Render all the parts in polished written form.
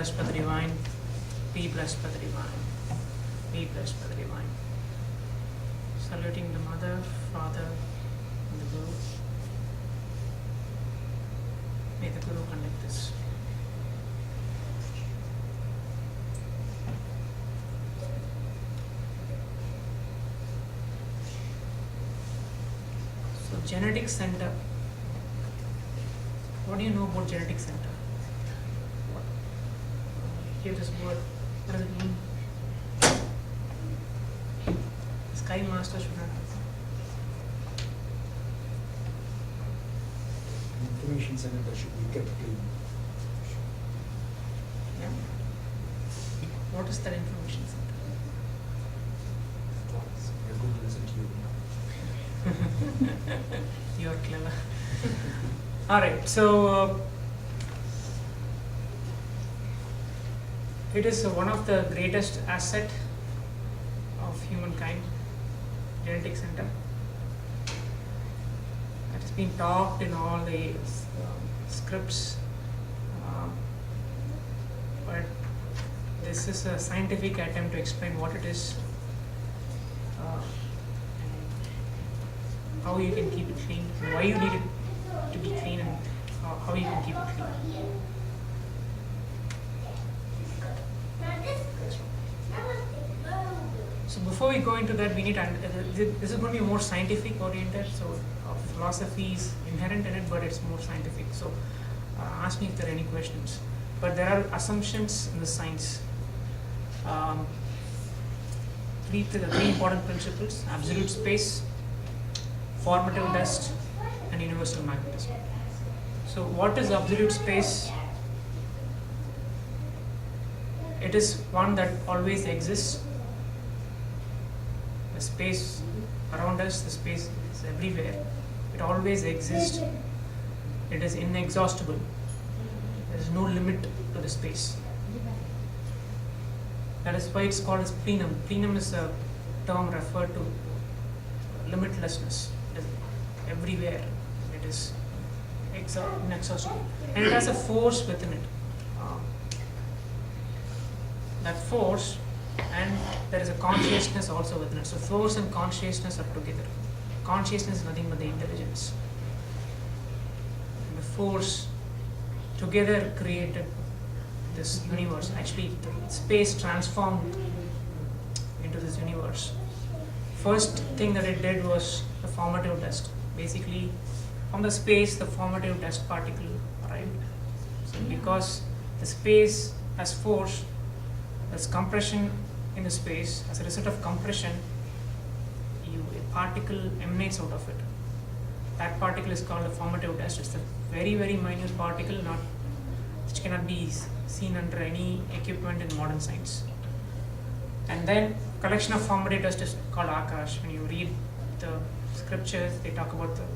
blessed by the divine, be blessed by the divine, be blessed by the divine. Saluting the Mother, Father, and the Guru. May the Guru conduct this. So, genetic center. What do you know about genetic center? Hear this word. What does it mean? The Sky Master should not have. Information center that should be kept clean. Yeah. What is that information center? Thoughts. You're going to listen to you. You are clever. Alright, so it is one of the greatest asset of humankind, genetic center. It has been talked in all the scripts, but this is a scientific attempt to explain what it is, and how you can keep it clean, why you need it to be clean, and how you can keep it clean. So before we go into that, we need to, this is going to be more scientific oriented, so philosophy is inherent in it, but it's more scientific. So ask me if there are any questions. But there are assumptions in the science. Three important principles: absolute space, formative dust, and universal magnetism. So what is absolute space? It is one that always exists. The space around us, the space is everywhere. It always exists. It is inexhaustible. There is no limit to the space. That is why it's called as plenum. Plenum is a term referred to limitlessness. It is everywhere. It is inexhaustible. And it has a force within it. That force, and there is a consciousness also within it. So force and consciousness are together. Consciousness is nothing but the intelligence. And the force together created this universe. Actually, the space transformed into this universe. First thing that it did was the formative dust. Basically, from the space, the formative dust particle arrived. So because the space has force, there's compression in the space. As a result of compression, a particle emanates out of it. That particle is called a formative dust. It's a very, very minute particle, which cannot be seen under any equipment in modern science. And then collection of formative dust is called Akash. When you read the scriptures, they talk about the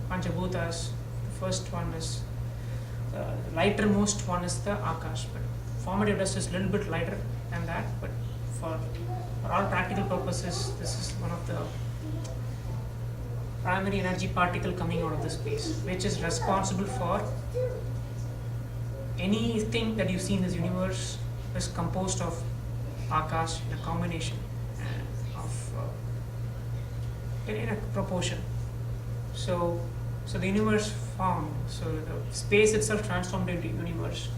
Panchabhutas. The first one is, the lighter most one is the Akash. But formative dust is a little bit lighter than that, but for all practical purposes, this is one of the primary energy particle coming out of the space, which is responsible for anything that you see in this universe is composed of Akash in a combination of in a proportion. So the universe formed. So the space itself transformed into universe.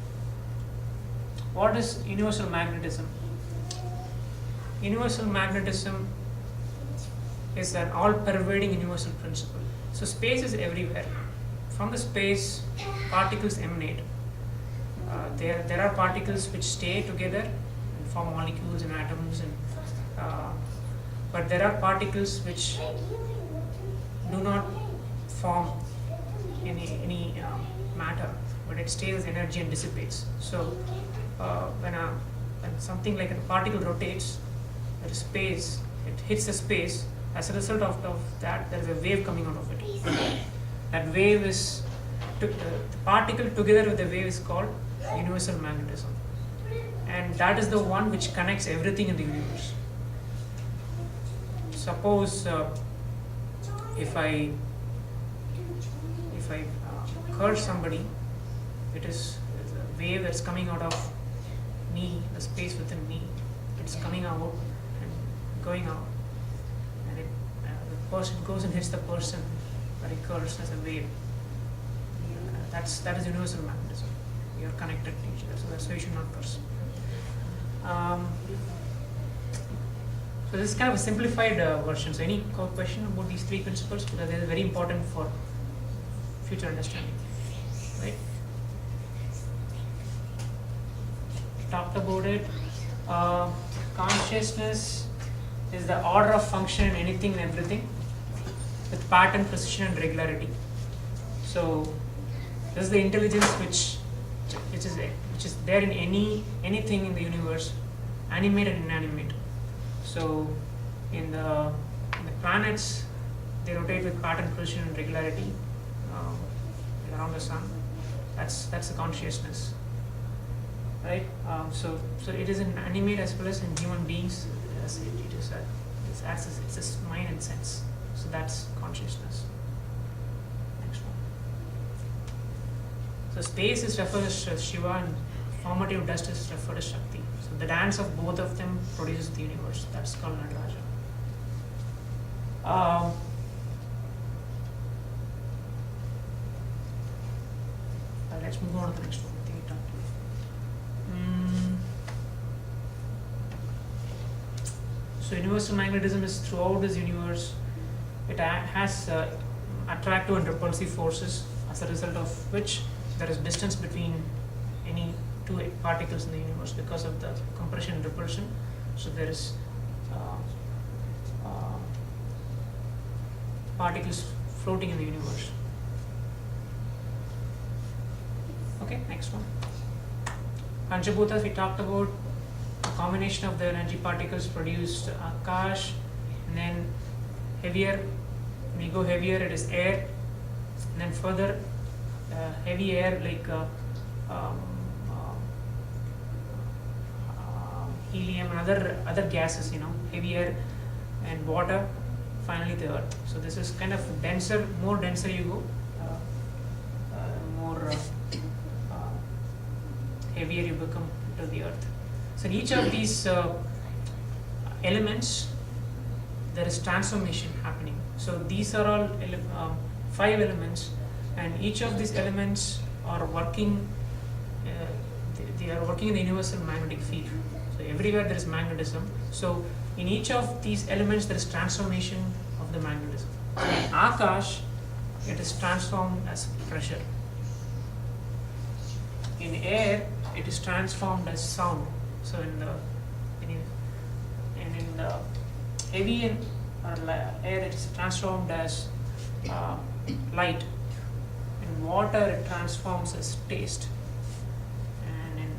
What is universal magnetism? Universal magnetism is an all-pervading universal principle. So space is everywhere. From the space, particles emanate. There are particles which stay together and form molecules and atoms, but there are particles which do not form any matter, but it stays as energy and dissipates. So when something like a particle rotates, there is space, it hits the space. As a result of that, there is a wave coming out of it. That wave is, the particle together with the wave is called universal magnetism. And that is the one which connects everything in the universe. Suppose if I curse somebody, it is a wave that's coming out of me, the space within me. It's coming out and going out, and the person goes and hits the person, that occurs as a wave. That is universal magnetism. We are connected to each other, so that's why you should not pursue. So this is kind of a simplified version. So any question about these three principles, because they are very important for future understanding, right? Talked about it. Consciousness is the order of function in anything and everything, with pattern, precision, and regularity. So this is the intelligence which is there in anything in the universe, animate and inanimate. So in the planets, they rotate with pattern, precision, and regularity around the sun. That's the consciousness, right? So it is in animate as well as in human beings. As it's just mind and sense. So that's consciousness. Next one. So space is referred as Shiva and formative dust is referred as Shakti. So the dance of both of them produces the universe. That's called Nataraja. Let's move on to the next one. I think it talked So universal magnetism is throughout this universe. It has attractive and repulsive forces, as a result of which there is distance between any two particles in the universe because of the compression and repulsion. So there is particles floating in the universe. Okay, next one. Panchabhutas, we talked about a combination of the energy particles produced Akash, and then heavier, when we go heavier, it is air, and then further heavy air like helium and other gases, heavy air and water, finally the earth. So this is kind of denser, more denser you go, more heavier you become to the earth. So in each of these elements, there is transformation happening. So these are all 5 elements, and each of these elements are working. They are working in the universal magnetic field. So everywhere there is magnetism. So in each of these elements, there is transformation of the magnetism. In Akash, it is transformed as pressure. In air, it is transformed as sound. So in the heavy air, it is transformed as light. In water, it transforms as taste. And in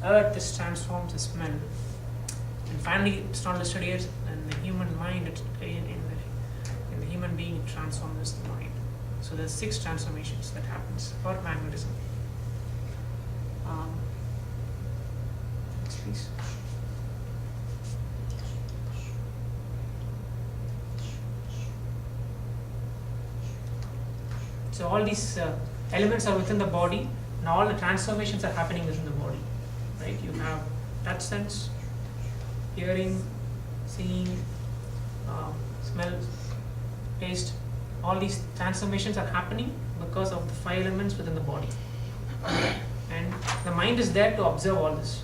earth, it transforms as smell. And finally, it's not listed here, in the human mind, in the human being, it transforms as the mind. So there's 6 transformations that happens for magnetism. Next, please. So all these elements are within the body, and all the transformations are happening within the body. Right? You have touch sense, hearing, seeing, smell, taste. All these transformations are happening because of the 5 elements within the body. And the mind is there to observe all this.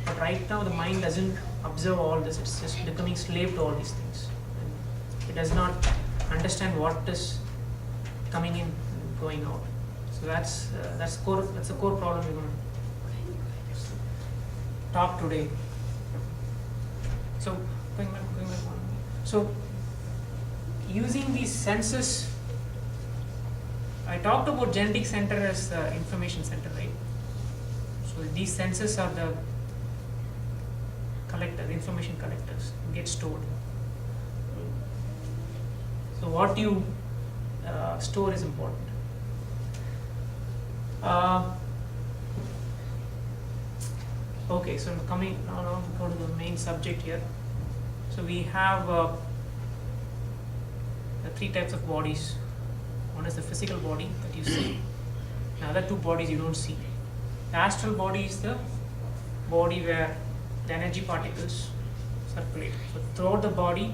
But right now the mind doesn't observe all this, it's just becoming slave to all these things. And it does not understand what is coming in and going out. So that's the core problem we're going to talk today. So going back one. So using these senses, I talked about genetic center as the information center, right? So these senses are the collector, the information collectors, get stored. So what you store is important. Okay, so now go to the main subject here. So we have the 3 types of bodies. One is the physical body that you see, the other 2 bodies you don't see. astral body is the body where the energy particles circulate. So throughout the body,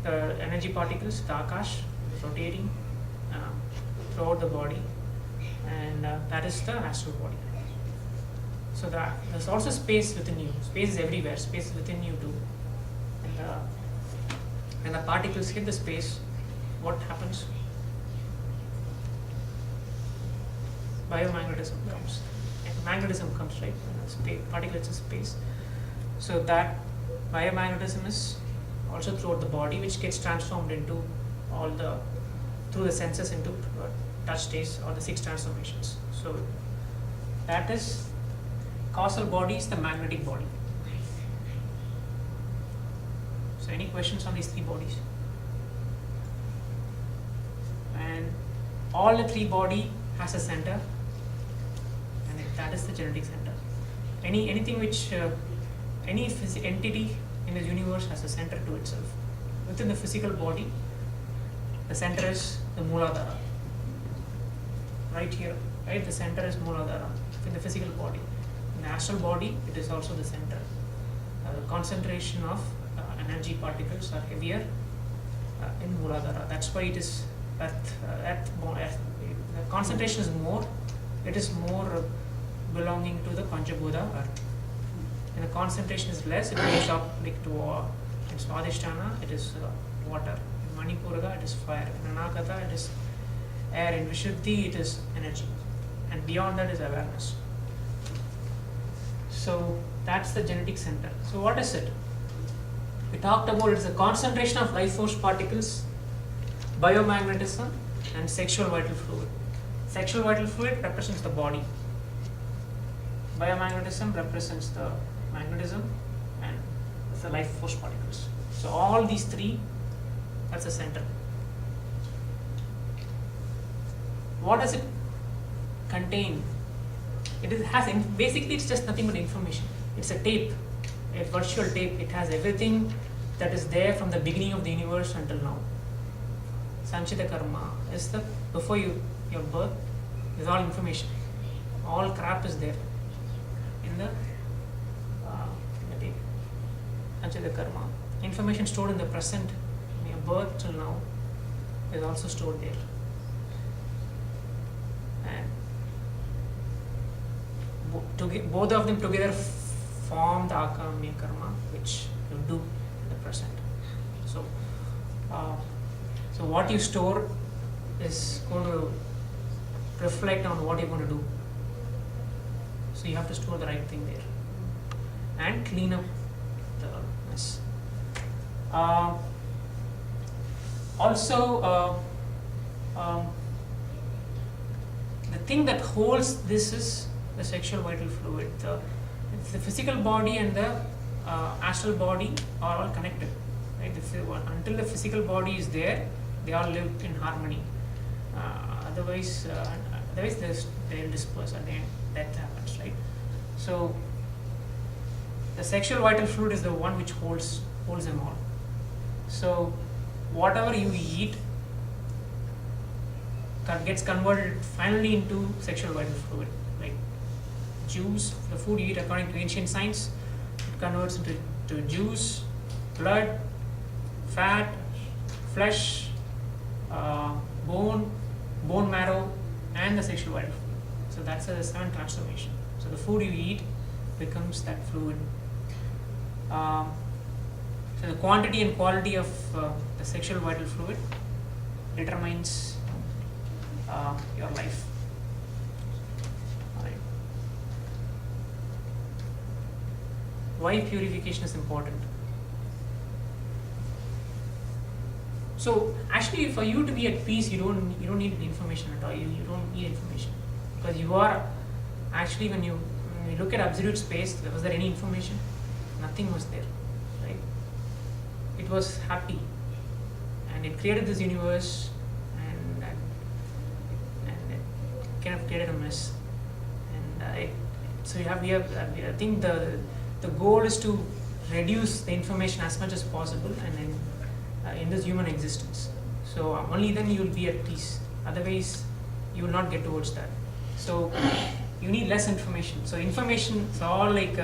the energy particles, the akash, is rotating throughout the body, and that is the astral body. So there's also space within you. Space is everywhere. Space is within you too. And when the particles hit the space, what happens? Biomagnetism comes. Magnetism comes, right? When a particle hits a space. So that biomagnetism is also throughout the body, which gets transformed into through the senses into touch, taste, or the 6 transformations. So that is causal body is the magnetic body. So any questions on these 3 bodies? And all the 3 body has a center, and that is the genetic center. Anything which any entity in the universe has a center to itself. Within the physical body, the center is the Mooladhara. Right here, right? The center is Mooladhara in the physical body. In the astral body, it is also the center. The concentration of energy particles are heavier in Mooladhara. That's why it is the concentration is more. It is more belonging to the Panchabhuta earth. And the concentration is less. It goes up like to in Swadhisthana, it is water. In Manipurga, it is fire. In Anagata, it is air. In Vishuddhi, it is energy. And beyond that is awareness. So that's the genetic center. So what is it? We talked about it's a concentration of life force particles, biomagnetism, and sexual vital fluid. Sexual vital fluid represents the body. Biomagnetism represents the magnetism, and the life force particles. So all these 3, that's the center. What does it contain? Basically it's just nothing but information. It's a tape, a virtual tape. It has everything that is there from the beginning of the universe until now. Sanchita karma is before your birth, is all information. All crap is there in the tape. Sanchita karma. Information stored in the present, from your birth till now, is also stored there. And both of them together form the Akami karma, which you do in the present. So what you store is going to reflect on what you're going to do. So you have to store the right thing there and clean up the mess. The thing that holds this is the sexual vital fluid. The physical body and the astral body are all connected. Right? Until the physical body is there, they all live in harmony. Otherwise they'll disperse and then death happens. Right? So the sexual vital fluid is the one which holds them all. So whatever you eat gets converted finally into sexual vital fluid. Like juice, the food you eat according to ancient science, it converts into juice, blood, fat, flesh, bone marrow, and the sexual vital fluid. So that's the 7 transformation. So the food you eat becomes that fluid. So the quantity and quality of the sexual vital fluid determines your life. Alright. Why purification is important? So actually, for you to be at peace, you don't need information at all. You don't need information, because you are actually when you look at absolute space, was there any information? Nothing was there, right? It was happy, and it created this universe, and it kind of created a mess. And I think the goal is to reduce the information as much as possible, and then in this human existence. So only then you will be at peace. Otherwise, you will not get towards that. So you need less information. So information is all like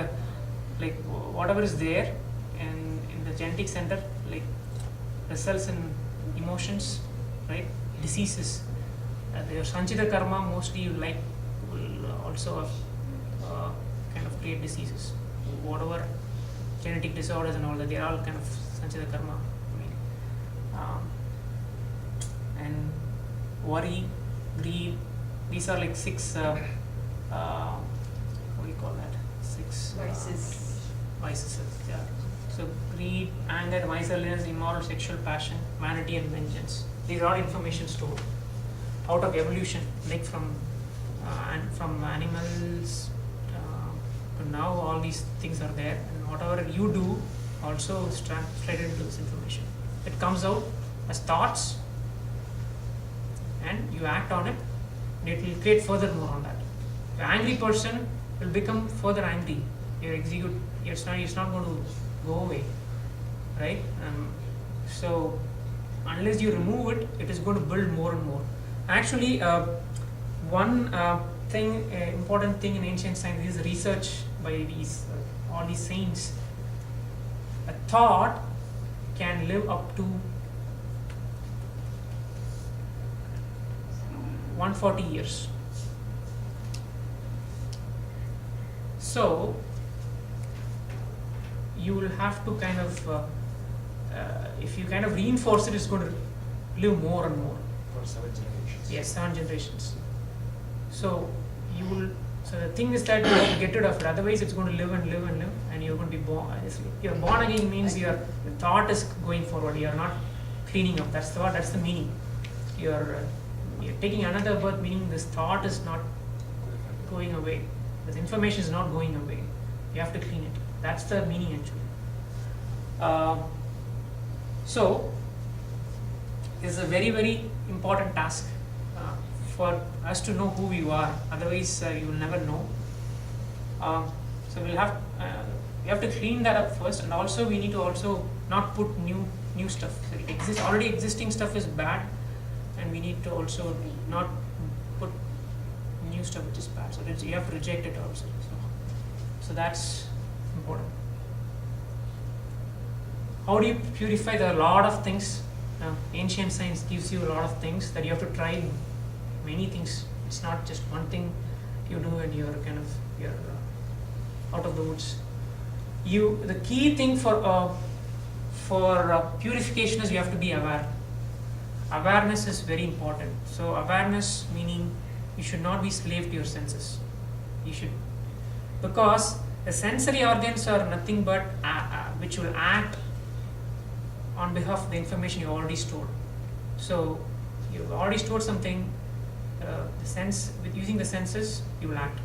whatever is there in the genetic center, like results in emotions, right? Diseases. Your Sanchita karma mostly will also kind of create diseases. Whatever genetic disorders and all that, they are all kind of Sanchita karma. I mean, and worry, greed, these are like 6 what do you call that? 6 vices, yeah. So greed, anger, miserliness, immoral sexual passion, vanity and vengeance. These are all information stored out of evolution, like from animals to now. All these things are there, and whatever you do also is translated into this information. It comes out as thoughts, and you act on it, and it will create further more on that. The angry person will become further angry. It's not going to go away, right? So unless you remove it, it is going to build more and more. Actually, one important thing in ancient science is research by all these saints. A thought can live up to 140 years. So you will have to kind of, if you kind of reinforce it, it's going to live more and more. For 7 generations. Yes, 7 generations. So the thing is that you have to get rid of it. Otherwise, it's going to live and live and live, and you're going to be born. You're born again means your thought is going forward. You are not cleaning up. That's the meaning. You're taking another birth, meaning this thought is not going away. This information is not going away. You have to clean it. That's the meaning actually. So it's a very, very important task for us to know who we are. Otherwise, you will never know. So we have to clean that up first, and also we need to also not put new stuff. So already existing stuff is bad, and we need to also not put new stuff which is bad. So you have to reject it also. So that's important. How do you purify? There are a lot of things. Ancient science gives you a lot of things that you have to try. Many things. It's not just one thing you do and you're out of the woods. The key thing for purification is you have to be aware. Awareness is very important. So awareness meaning you should not be slave to your senses. You should, because the sensory organs are nothing but which will act on behalf of the information you already stored. So you've already stored something. Using the senses, you will act.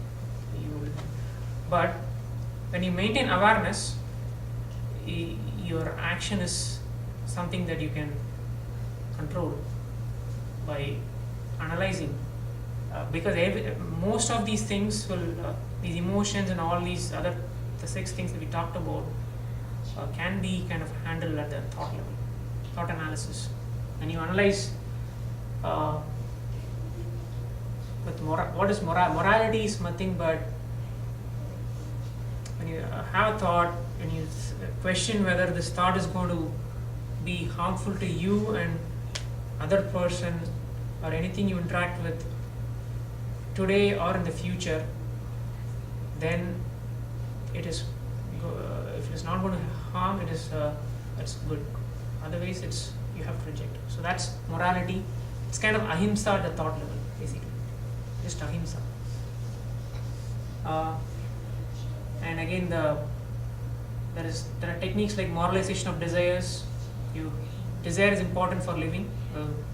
But when you maintain awareness, your action is something that you can control by analyzing. Because most of these things these emotions and all these the 6 things that we talked about can be kind of handled at the thought level, thought analysis. When you analyze what is morality is nothing but when you have a thought, when you question whether this thought is going to be harmful to you and other person or anything you interact with today or in the future, then it is if it is not going to harm, it's good. Otherwise, you have to reject. So that's morality. It's kind of ahimsa at the thought level, basically. Just ahimsa. And again, there are techniques like moralization of desires. Desire is important for living.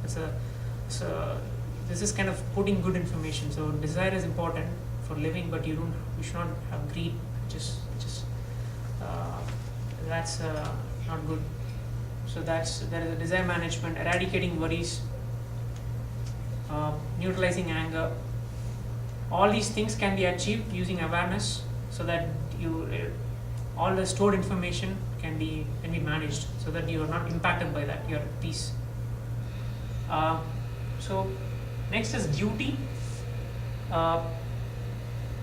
This is kind of putting good information. So desire is important for living, but you should not have greed, that's not good. So there is a desire management, eradicating worries, neutralizing anger. All these things can be achieved using awareness, so that all the stored information can be managed, so that you are not impacted by that. You are at peace. So next is duty.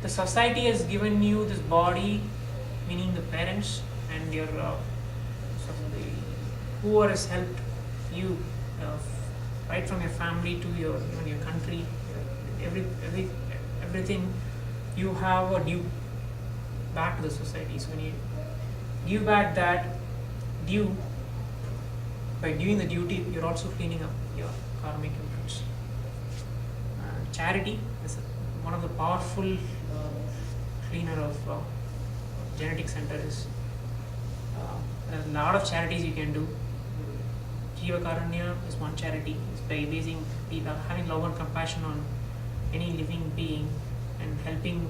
the society has given you this body, meaning the parents and your whoever has helped you, right from your family to your country, everything, you have a due back to the society. So when you give back that due, by doing the duty, you're also cleaning up your karmic imprints. Charity is one of the powerful cleaner of genetic centers. There are a lot of charities you can do. Jiva Karanya is one charity. It's by basing people, having love and compassion on any living being and helping.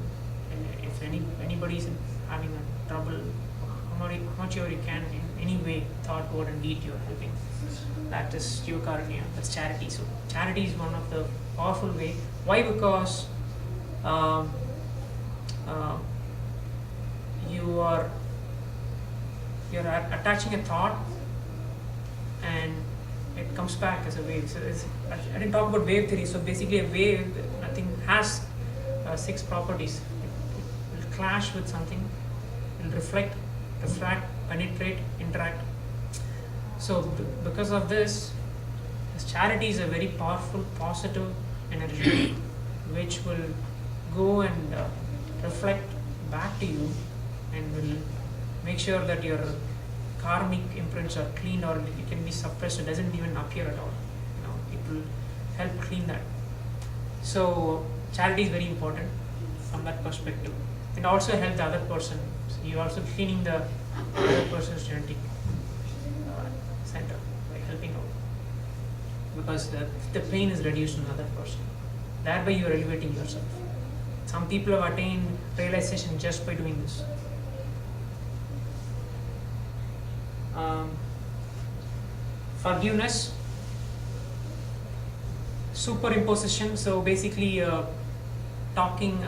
And if anybody is having a trouble, how much ever you can in any way, thought, word, and deed, you're helping. That is Jiva Karanya. That's charity. So charity is one of the powerful way. Why? Because you're attaching a thought and it comes back as a wave. So I didn't talk about wave theory. So basically, a wave, I think, has 6 properties. It will clash with something, it will reflect, refract, penetrate, interact. So because of this charity is a very powerful, positive energy which will go and reflect back to you and will make sure that your karmic imprints are clean, or it can be suppressed. It doesn't even appear at all. It will help clean that. So charity is very important from that perspective. It also helps the other person. So you're also cleaning the other person's genetic center by helping out, because the pain is reduced in another person. Thereby you are elevating yourself. Some people have attained realization just by doing this. Forgiveness, superimposition. So basically, talking.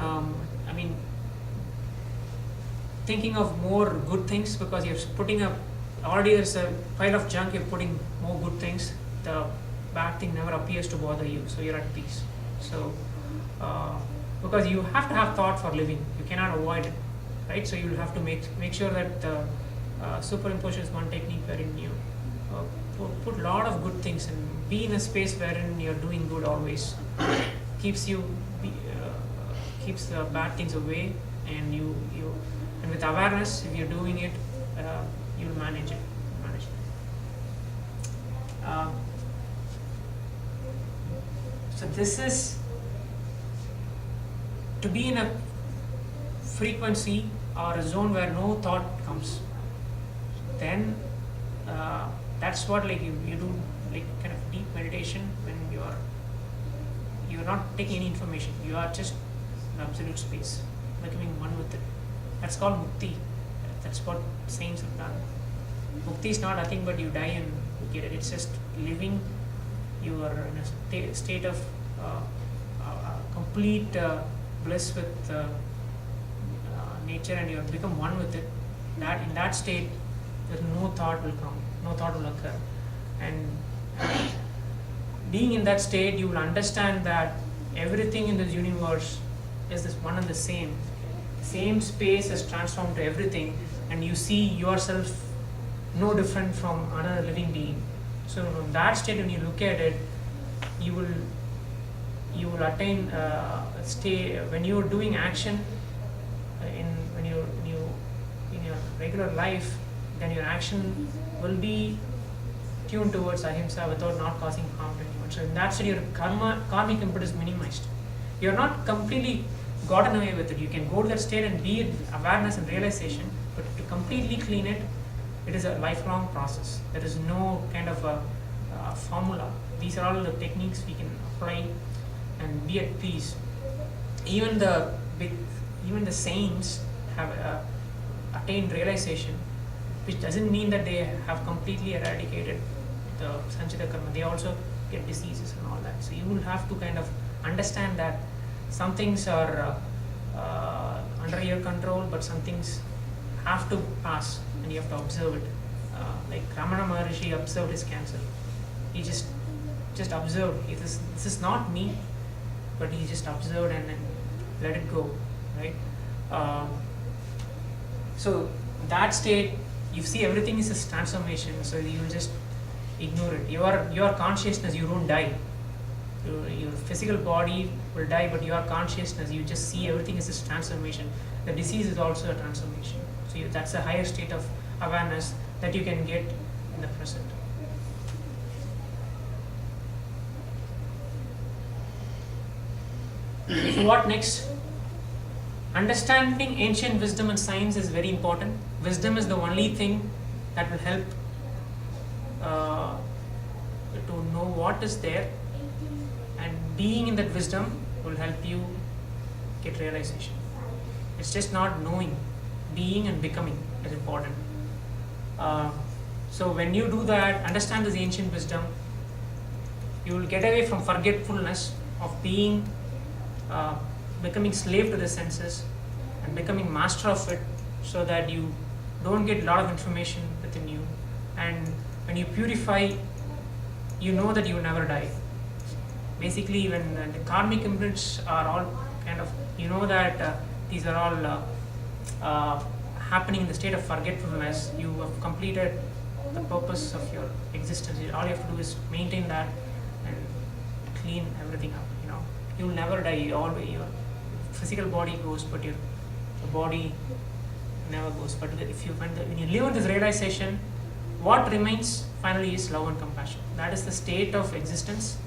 Thinking of more good things, because you're putting up. Already there's a pile of junk. You're putting more good things. The bad thing never appears to bother you. So you're at peace. So because you have to have thought for living, you cannot avoid it, right? So you'll have to make sure that superimposition is one technique wherein you put a lot of good things and be in a space wherein you're doing good always. Keeps the bad things away, and you and with awareness, if you're doing it, you'll manage it. So this is to be in a frequency or a zone where no thought comes. Then that's what you do, like kind of deep meditation when you're not taking any information. You are just in absolute space, becoming one with it. That's called mukti. That's what saints have done. Mukti is not nothing but you die and you get it. It's just living. You are in a state of complete bliss with nature, and you have become one with it. That in that state, there no thought will come, no thought will occur, and being in that state, you will understand that everything in this universe is this one and the same. Same space has transformed to everything, and you see yourself no different from another living being. So from that state, when you look at it, you will attain a state when you are doing action in your regular life. Then your action will be tuned towards ahimsa without not causing harm to anyone. So in that state, your karmic input is minimized. You're not completely gotten away with it. You can go to that state and be in awareness and realization, but to completely clean it, it is a lifelong process. There is no kind of a formula. These are all the techniques we can apply and be at peace. Even the saints have attained realization, which doesn't mean that they have completely eradicated the sanchita karma. They also get diseases and all that. So you will have to kind of understand that some things are under your control, but some things have to pass, and you have to observe it. Like Ramana Maharishi observed his cancer. He just observed. This is not me, but he just observed and then let it go. right? So that state, you see everything is a transformation, so you will just ignore it. Your consciousness, you don't die. Your physical body will die, but your consciousness, you just see everything as a transformation. The disease is also a transformation. So that's a higher state of awareness that you can get in the present. So what next? Understanding ancient wisdom and science is very important. Wisdom is the only thing that will help to know what is there, and being in that wisdom will help you get realization. It's just not knowing, being and becoming is important. So when you do that, understand this ancient wisdom, you will get away from forgetfulness of being, becoming slave to the senses and becoming master of it, so that you don't get a lot of information within you. And when you purify, you know that you will never die. Basically, when the karmic imprints are all kind of, you know that these are all happening in the state of forgetfulness, you have completed the purpose of your existence. All you have to do is maintain that and clean everything up. You will never die. Always your physical body goes, but your body never goes. But if you when you live in this realization, what remains finally is love and compassion. That is the state of existence.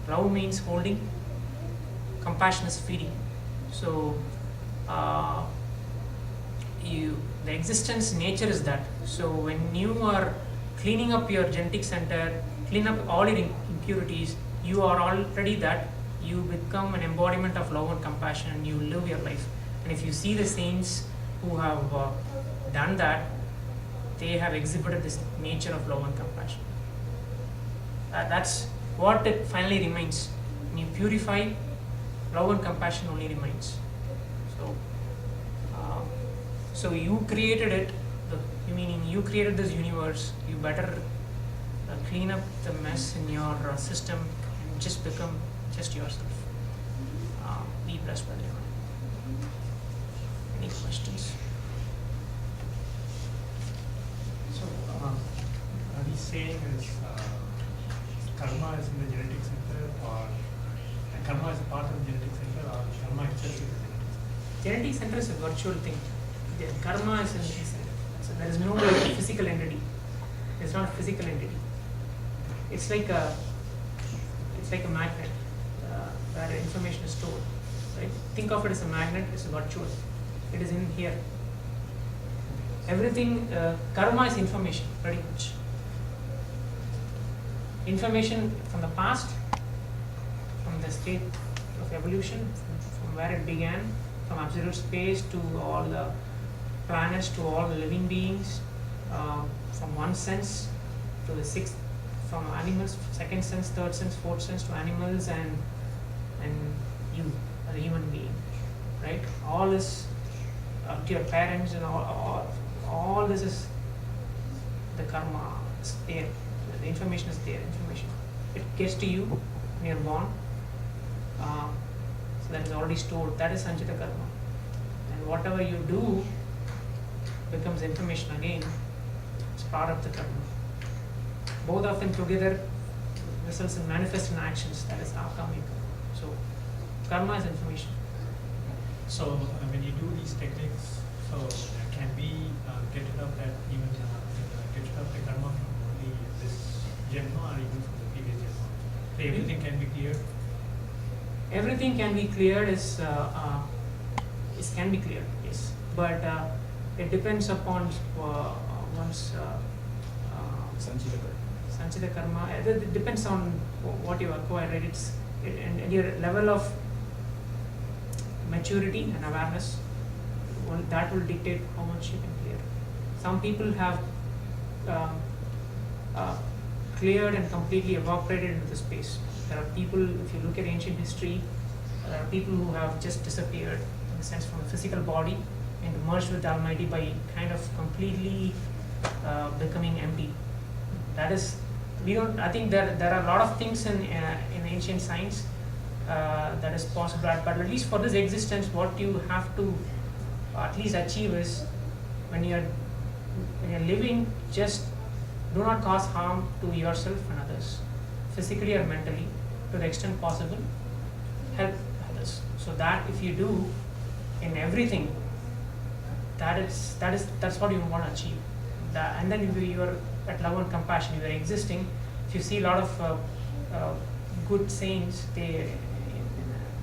Love means holding, compassion is feeding. So the existence nature is that. So when you are cleaning up your genetic center, clean up all your impurities, you are already that. You become an embodiment of love and compassion, and you live your life. And if you see the saints who have done that, they have exhibited this nature of love and compassion. That's what it finally remains. When you purify, love and compassion only remains. So you created it, meaning you created this universe. You better clean up the mess in your system and just become just yourself. Be blessed by the divine. Any questions? So, are we saying is karma is in the genetic center, or karma is a part of the genetic center, or karma itself is the genetic center? Genetic center is a virtual thing. The karma is in the center. So there is no physical entity. It's not a physical entity. It's like a magnet where information is stored. Right? Think of it as a magnet. It's virtual. It is in here. Everything, karma is information, pretty much. Information from the past, from the state of evolution, from where it began, from absolute space to all the planets, to all the living beings, from one sense to the sixth, from animals, second sense, third sense, fourth sense to animals, and you as a human being, right? All this up to your parents, and all this is the karma is there. The information is there. Information, it gets to you when you're born. So that is already stored. That is sanchita karma, and whatever you do becomes information again. It's part of the karma. Both of them together results in manifest in actions. That is akamic. So karma is information. So when you do these techniques, so can we get it up that even get it up the karma from only this Janma or even from the previous Janma? So everything can be cleared? Everything can be cleared can be cleared, yes. But it depends upon one's sanchita karma. It depends on what you acquire, right? And your level of maturity and awareness, that will dictate how much you can clear. Some people have cleared and completely evaporated into the space. There are people, if you look at ancient history, there are people who have just disappeared, in the sense, from the physical body and merged with the Almighty by kind of completely becoming empty. That is, I think there are a lot of things in ancient science that is possible. But at least for this existence, what you have to at least achieve is when you're living, just do not cause harm to yourself and others, physically or mentally, to the extent possible. Help others. So that if you do in everything, that's what you want to achieve. And then you are at love and compassion. You are existing. If you see a lot of good saints, they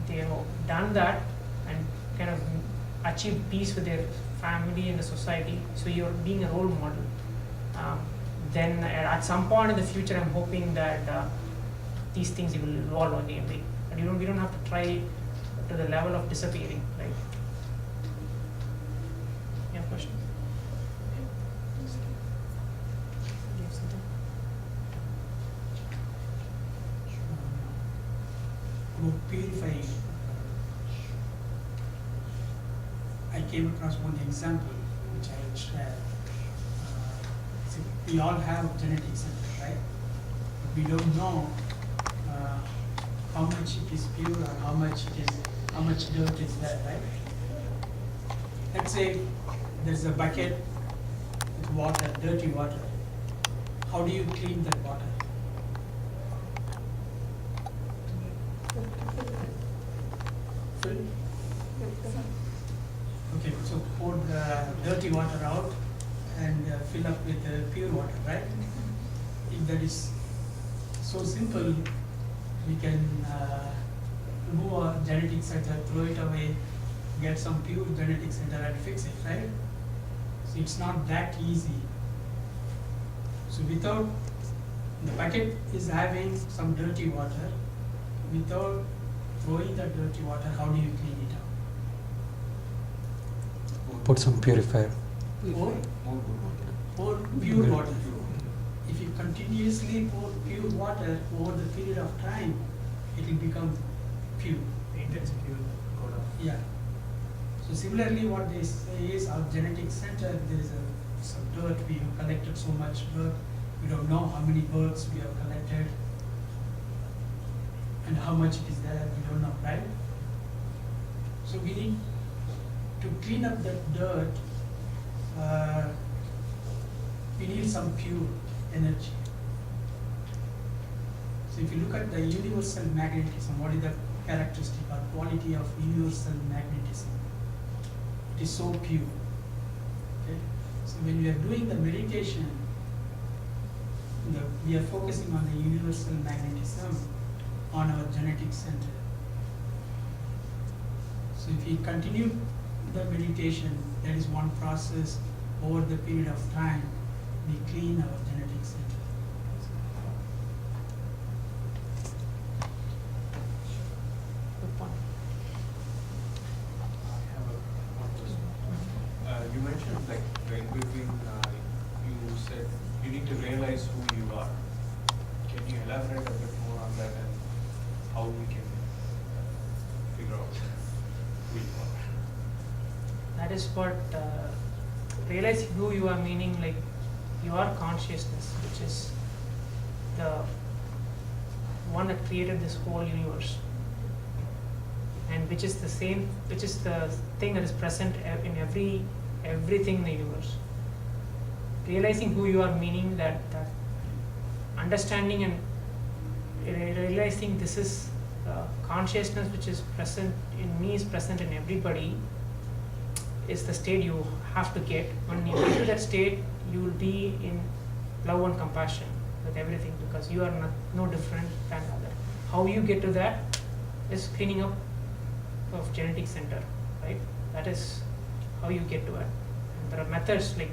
have done that and kind of achieved peace with their family and the society. So you're being a role model. Then at some point in the future, I'm hoping that these things will evolve again. But we don't have to try to the level of disappearing, right? You have a question? You have something? About purifying, I came across one example which I will share. See, we all have genetic center, right? But we don't know how much it is pure or how much dirt is there, right? Let's say there's a bucket with water, dirty water. How do you clean that water? Okay, so pour the dirty water out and fill up with pure water, right? If that is so simple, we can remove our genetic center, throw it away, get some pure genetic center and fix it, right? So it's not that easy. So without, the bucket is having some dirty water, without throwing the dirty water, how do you clean it out? Put some purifier. Pour pure water. If you continuously pour pure water over the period of time, it will become pure. The intensity will go down. Yeah. So similarly, what they say is our genetic center, there is some dirt, we have collected so much dirt, we don't know how many birds we have collected and how much it is there, we don't know, right? So we need to clean up that dirt, we need some pure energy. So if you look at the universal magnetism, what is the characteristic or quality of universal magnetism? It is so pure. Okay? So when we are doing the meditation, we are focusing on the universal magnetism on our genetic center. So if we continue the meditation, that is one process. Over the period of time, we clean our genetic center. Good point. I have one question. You mentioned like in between, you said you need to realize who you are. Can you elaborate a bit more on that and how we can figure out who you are? That is what realizing who you are, meaning like your consciousness, which is the one that created this whole universe, and which is the thing that is present in everything in the universe. Realizing who you are, meaning that understanding and realizing this is consciousness which is present in me, is present in everybody, is the state you have to get. When you get to that state, you will be in love and compassion with everything, because you are no different than other. How you get to that is cleaning up of genetic center, right? That is how you get to it. And there are methods, like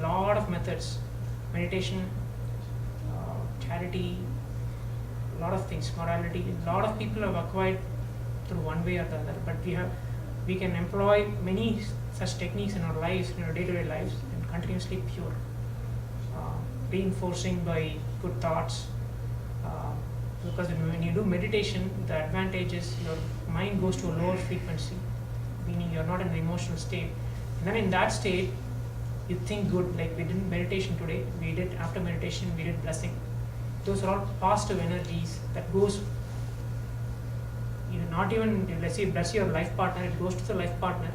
lot of methods, meditation, charity, a lot of things, morality. A lot of people have acquired through one way or the other, but we can employ many such techniques in our lives, in our day-to-day lives, and continuously pure. Reinforcing by good thoughts, because when you do meditation, the advantage is your mind goes to a lower frequency, meaning you're not in an emotional state. And then in that state, you think good, like we did meditation today, after meditation we did blessing. Those are all positive energies that goes not even, let's say if that's your life partner, it goes to the life partner,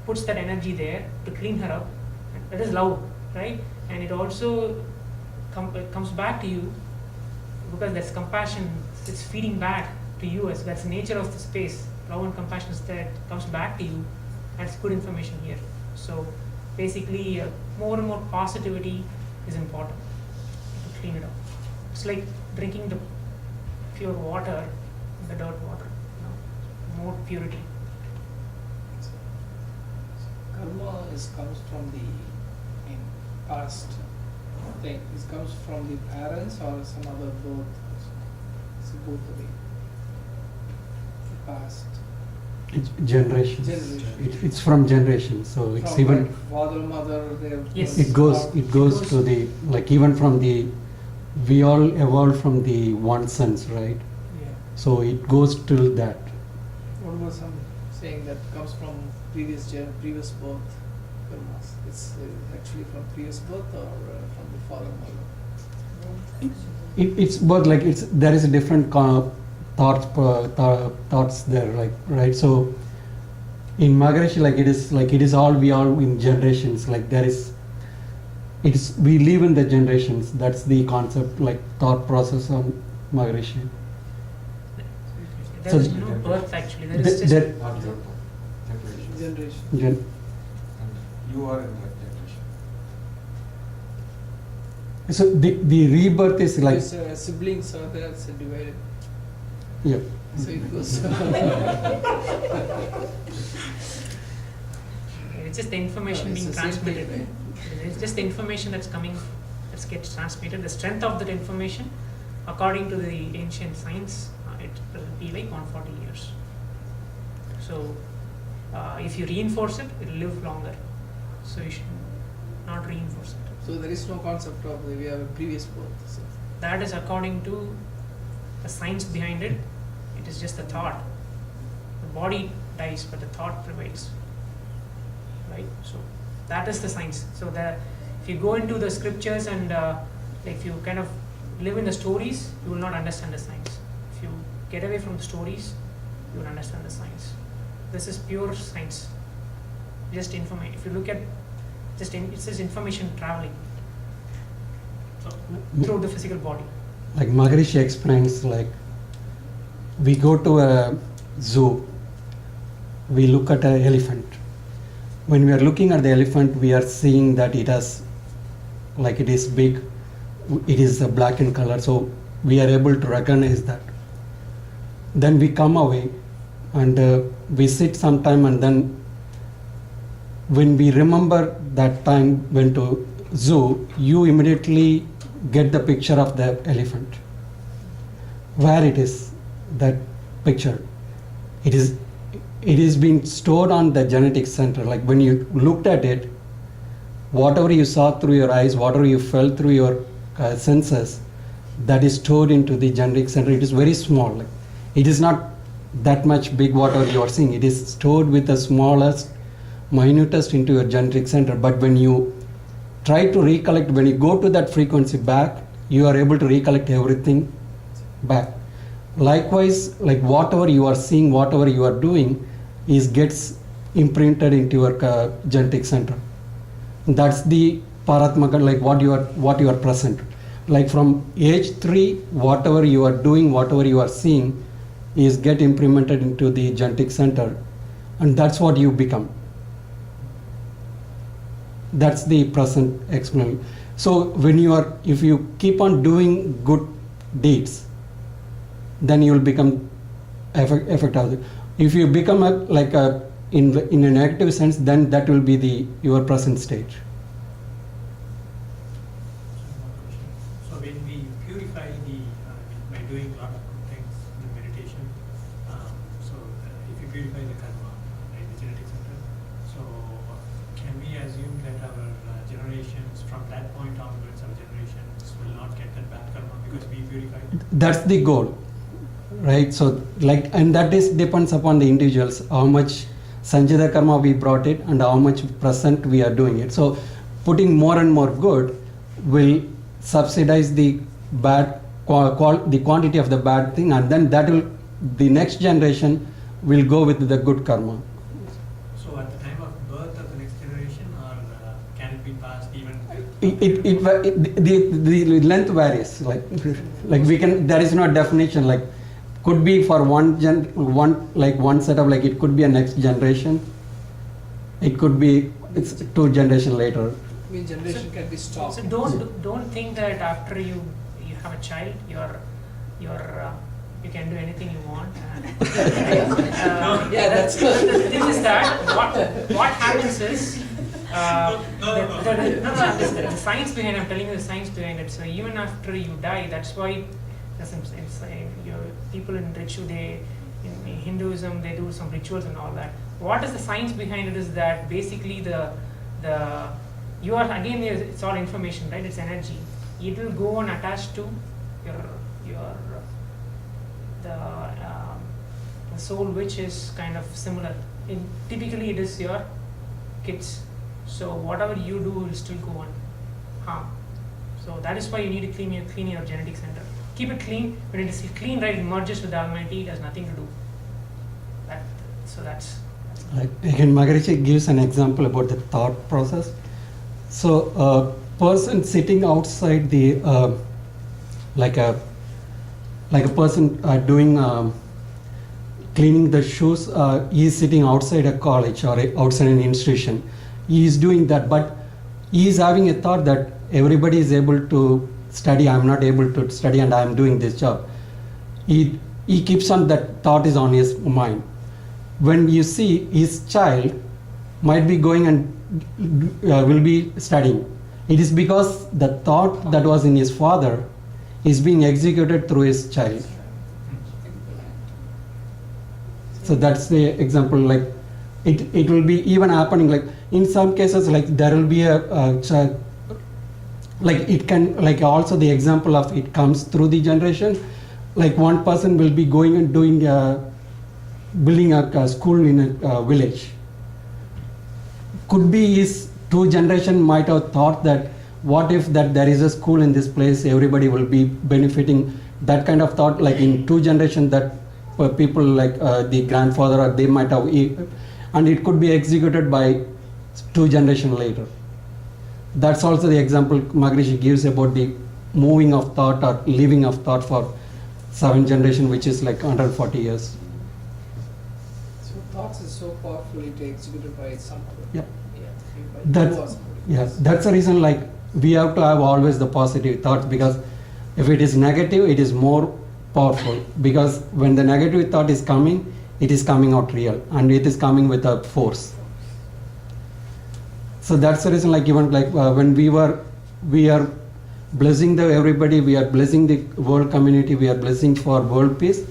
puts that energy there to clean her up. That is love, right? And it also comes back to you because that's compassion. It's feeding back to you as that's the nature of the space. Love and compassion is there, it comes back to you, and it's good information here. So basically, more and more positivity is important to clean it up. It's like drinking the pure water, the dirt water. More purity. Karma comes from the past thing. This comes from the parents or some other both. It's both the way. The past. It's generations. Generation. It's from generations. So it's From even like father, mother. They Yes. it goes to the like even from the we all evolved from the one sense, right? Yeah. So it goes till that. What about some saying that comes from previous birth? Karmas. It's actually from previous birth or from the father, mother. It's both like there is a different thoughts there, like right. So in Maharishi, like it is all we all in generations. Like there is, we live in the generations. That's the concept, like thought process on Maharishi. There So is no birth actually. There is just There- Not your birth, generation. Generation. gen- And you are in that generation. so the rebirth is like His siblings are there, it's divided. yeah. So it goes. it's just the information It's being the same thing, transmitted. right? It's just the information that's coming, that gets transmitted. The strength of that information, according to the ancient science, it will be like 140 years. So, if you reinforce it, it will live longer. So you should not reinforce it. So there is no concept of we have a previous birth. So That is according to the science behind it. It is just the thought. The body dies, but the thought prevails. Right? So that is the science. So if you go into the scriptures and if you kind of live in the stories, you will not understand the science. If you get away from the stories, you will understand the science. This is pure science. Just information. If you look at it's just information traveling through the physical body. Like Maharishi explains, like we go to a zoo, we look at an elephant. When we are looking at the elephant, we are seeing that it has, like it is big, it is black in color, so we are able to recognize that. Then we come away and we sit some time, and then when we remember that time went to zoo, you immediately get the picture of the elephant. Where it is, that picture. It is being stored on the genetic center. Like when you looked at it, whatever you saw through your eyes, whatever you felt through your senses, that is stored into the genetic center. It is very small. Like, it is not that much big whatever you are seeing. It is stored with the smallest, minutest into your genetic center. But when you try to recollect, when you go to that frequency back, you are able to recollect everything back. Likewise, like whatever you are seeing, whatever you are doing, gets imprinted into your genetic center. That's the Paratmaka, like what you are present. Like from age 3, whatever you are doing, whatever you are seeing, get implemented into the genetic center, and that's what you become. That's the present explanation. So if you keep on doing good deeds, then you will become effective. If you become in a negative sense, then that will be your present state. So when we purify by doing a lot of good things, the meditation, so if you purify the karma, right, the genetic center, so can we assume that our generations, from that point onwards, our generations will not get that bad karma because we purified? That's the goal, right? So and that depends upon the individuals, how much Sanjita karma we brought it and how much present we are doing it. So putting more and more good will subsidize the bad, the quantity of the bad thing, and then that will the next generation will go with the good karma. So at the time of birth of the next generation, or can it be passed even? The length varies. Like we can, there is no definition. Like could be for one set of, like it could be a next generation. It could be it's 2 generation later. I mean, generation can be stopped. So don't think that after you have a child, you can do anything you want. Yeah, that's the thing is that what happens is the science behind. I'm telling you the science behind it. So even after you die, that's why people in Ritu, in Hinduism, they do some rituals and all that. What is the science behind it is that basically you are, again, it's all information, right? It's energy. It will go and attach to the soul, which is kind of similar. Typically, it is your kids. So whatever you do will still go on harm. So that is why you need to clean your genetic center. Keep it clean. When it is clean, right, it merges with the Almighty. It has nothing to do. That's. Like again, Maharishi gives an example about the thought process. So a person sitting outside the like a person doing cleaning the shoes, he is sitting outside a college or outside an institution. He is doing that, but he is having a thought that everybody is able to study, I am not able to study, and I am doing this job. He keeps on, that thought is on his mind. When you see his child might be going and will be studying, it is because the thought that was in his father is being executed through his child. So that's the example. Like it will be even happening. Like in some cases, like there will be a child. Like it can, like also the example of it comes through the generation. Like one person will be going and doing building a school in a village. Could be his 2 generation might have thought that what if that there is a school in this place, everybody will be benefiting. That kind of thought, like in 2 generation, that people like the grandfather, or they might have, and it could be executed by 2 generation later. That's also the example Maharishi gives about the moving of thought or leaving of thought for 7 generation, which is like 140 years. So thoughts is so powerful, it executed by somebody. Yeah. By That's, you or somebody yeah, else. that's the reason, like we have to have always the positive thoughts, because if it is negative, it is more powerful, because when the negative thought is coming, it is coming out real, and it is coming with a force. So that's the reason, like even like when we are blessing everybody, we are blessing the world community, we are blessing for world peace.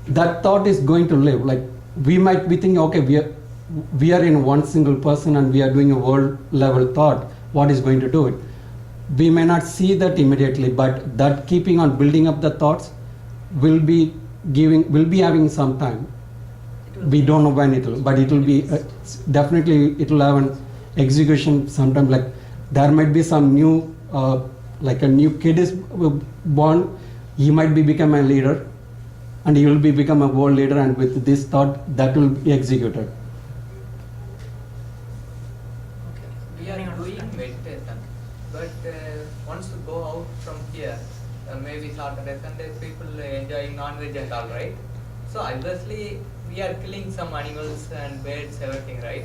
That thought is going to live. Like we might be thinking, okay, we are in one single person and we are doing a world level thought. What is going to do it? We may not see that immediately, but that keeping on building up the thoughts will be having some time. We don't know when it will, but it will be definitely, it will have an execution sometime. Like there might be some new, like a new kid is born, he might become a leader, and he will become a world leader, and with this thought that will be executed. We are doing meditation, but once you go out from here, maybe Saturday, Sunday, people enjoy non-veg and all, right? So obviously we are killing some animals and birds, everything, right?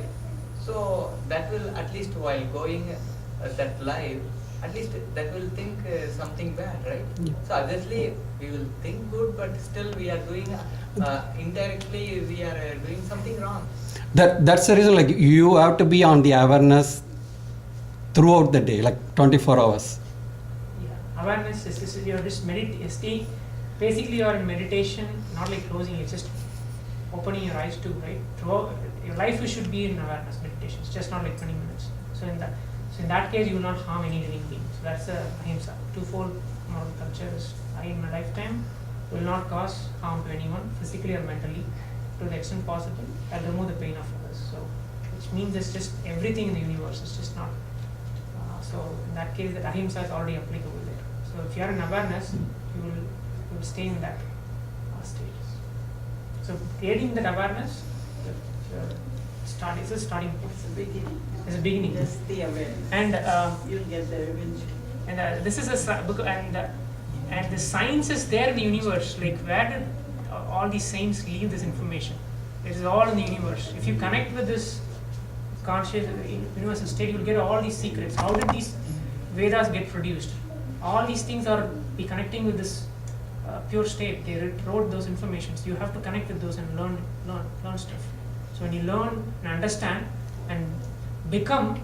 So that will, at least while going that life, at least that will think something bad, right? Yeah. So obviously we will think good, but still we are doing, indirectly we are doing something wrong. That's the reason, like you have to be on the awareness throughout the day, like 24 hours. Yeah. Awareness is you're just staying. Basically, you're in meditation, not like closing. It's just opening your eyes to, right? Throughout your life, you should be in awareness meditation. It's just not like 20 minutes. So in that case, you will not harm any living being. So that's the ahimsa. Twofold moral culture is: I in my lifetime will not cause harm to anyone, physically or mentally, to the extent possible. I'll remove the pain of others. So, which means it's just everything in the universe. It's just not. So in that case, that ahimsa is already applicable there. So if you are in awareness, you will stay in that state. So creating that awareness, is a starting point. It's the beginning. It's a beginning. Just the awareness. And You'll get there eventually. this is and the science is there in the universe. Like where did all these saints leave this information? It is all in the universe. If you connect with this conscious universal state, you'll get all these secrets. How did these Vedas get produced? All these things are be connecting with this pure state. They wrote those informations. You have to connect with those and learn stuff. So when you learn and understand and become,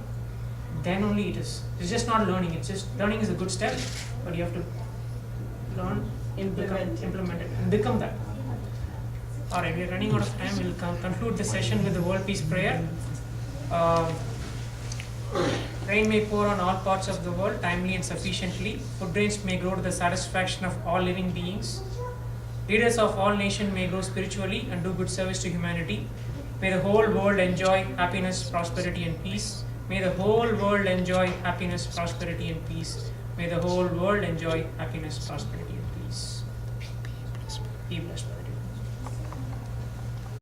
then only it is. It's just not learning. It's just learning is a good step, but you have to learn, implement it, and become that. All right, we are running out of time. We'll conclude the session with the world peace prayer. Rain may pour on all parts of the world timely and sufficiently. Food grains may grow to the satisfaction of all living beings. Leaders of all nations may grow spiritually and do good service to humanity. May the whole world enjoy happiness, prosperity, and peace. May the whole world enjoy happiness, prosperity, and peace. May the whole world enjoy happiness, prosperity, and peace. Be blessed by the